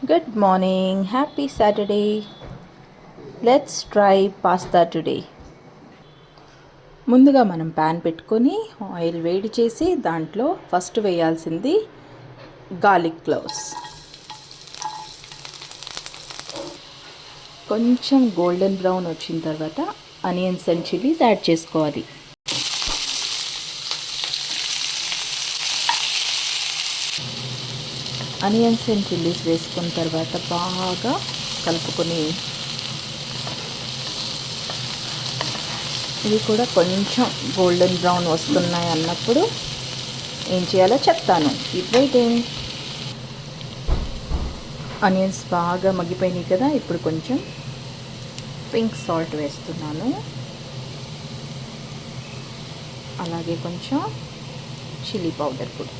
Good morning, happy Saturday. Let's try pasta today. ముందుగా మనం pan పెట్టుకొని ఆయిల్ వేడి చేసి దాంట్లో ఫస్ట్ వేయాల్సింది గార్లిక్ క్లోవ్స్. కొంచెం గోల్డెన్ బ్రౌన్ వచ్చిన తర్వాత ఆనియన్స్ అండ్ చిల్లీస్ యాడ్ చేసుకోవాలి. ఆనియన్స్ అండ్ చిల్లీస్ వేసుకున్న తర్వాత బాగా కలుపుకొని ఇవి కూడా కొంచెం గోల్డెన్ బ్రౌన్ వస్తున్నాయి అన్నప్పుడు ఏం చేయాలో చెప్తాను. Keep waiting. ఆనియన్స్ బాగా మగ్గిపోయినాయి కదా, ఇప్పుడు కొంచెం పింక్ సాల్ట్ వేస్తున్నాను. అలాగే కొంచెం చిల్లీ పౌడర్ కూడా.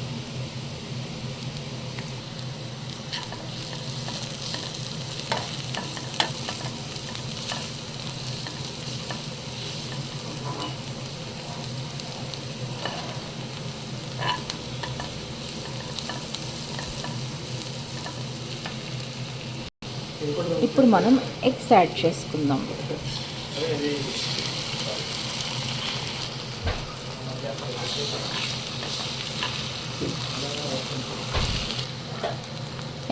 ఇప్పుడు మనం ఎగ్స్ యాడ్ చేసుకుందాం.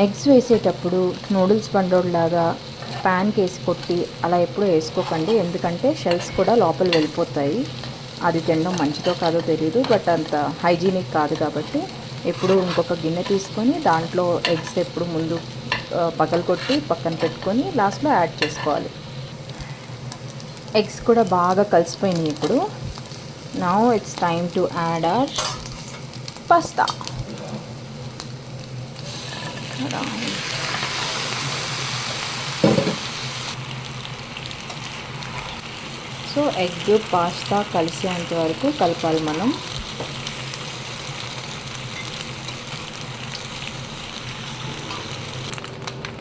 ఎగ్స్ వేసేటప్పుడు నూడిల్స్ బండోడ్లాగా ప్యాన్కి వేసి కొట్టి అలా ఎప్పుడూ వేసుకోకండి, ఎందుకంటే షెల్స్ కూడా లోపల వెళ్ళిపోతాయి. అది తినడం మంచిదో కాదో తెలియదు, బట్ అంత హైజీనిక్ కాదు. కాబట్టి ఎప్పుడు ఇంకొక గిన్నె తీసుకొని దాంట్లో ఎగ్స్ ఎప్పుడు ముందు పగలగొట్టి పక్కన పెట్టుకొని లాస్ట్లో యాడ్ చేసుకోవాలి. ఎగ్స్ కూడా బాగా కలిసిపోయినాయి. ఇప్పుడు now it's time to add our pasta. So egg pasta కలిసేంత వరకు కలపాలి మనం.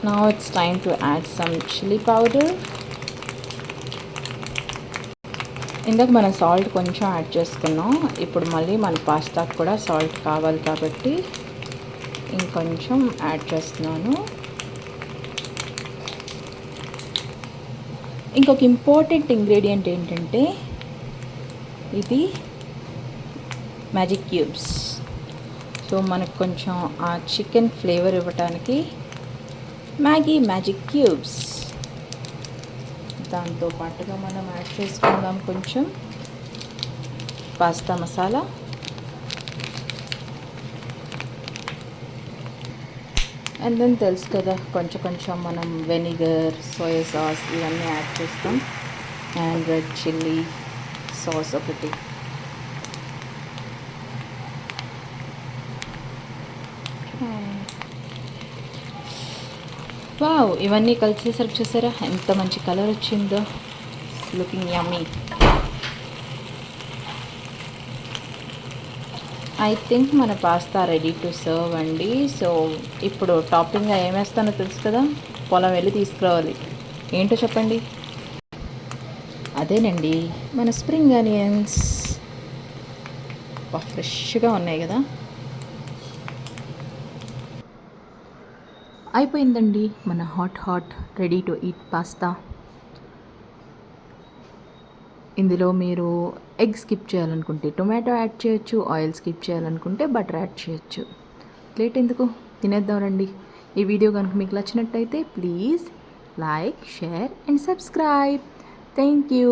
Now it's time to add some chili powder. ఇందాక మనం సాల్ట్ కొంచెం యాడ్ చేసుకున్నాం, ఇప్పుడు మళ్ళీ మన పాస్తాకు కూడా సాల్ట్ కావాలి కాబట్టి ఇంకొంచెం యాడ్ చేస్తున్నాను. ఇంకొక ఇంపార్టెంట్ ఇంగ్రీడియంట్ ఏంటంటే ఇది మ్యాజిక్ క్యూబ్స్. సో మనకు కొంచెం ఆ చికెన్ ఫ్లేవర్ ఇవ్వడానికి మ్యాగీ మ్యాజిక్ క్యూబ్స్. దాంతో పాటుగా మనం యాడ్ చేసుకుందాం కొంచెం పాస్తా మసాలా. అండ్ దెన్ తెలుసు కదా, కొంచెం కొంచెం మనం వెనిగర్, సోయా సాస్ ఇవన్నీ యాడ్ చేస్తాం. అండ్ రెడ్ చిల్లీ సాస్ ఒకటి. వావ్, ఇవన్నీ కలిసేసరికి చూసారా ఎంత మంచి కలర్ వచ్చిందో. Looking yummy. ఐ థింక్ మన పాస్తా రెడీ టు సర్వ్ అండి. సో ఇప్పుడు టాపింగ్గా ఏమేస్తానో తెలుసు కదా, పొలం వెళ్ళి తీసుకురావాలి. ఏంటో చెప్పండి. అదేనండి మన స్ప్రింగ్ ఆనియన్స్. ఫ్రెష్గా ఉన్నాయి కదా. అయిపోయిందండి మన hot ready to eat pasta. ఇందులో మీరు ఎగ్ స్కిప్ చేయాలనుకుంటే టొమాటో యాడ్ చేయొచ్చు, ఆయిల్ స్కిప్ చేయాలనుకుంటే బటర్ యాడ్ చేయొచ్చు. లేట్ ఎందుకు, తినేద్దాం రండి. ఈ వీడియో కనుక మీకు నచ్చినట్టయితే please like, share and subscribe. Thank you.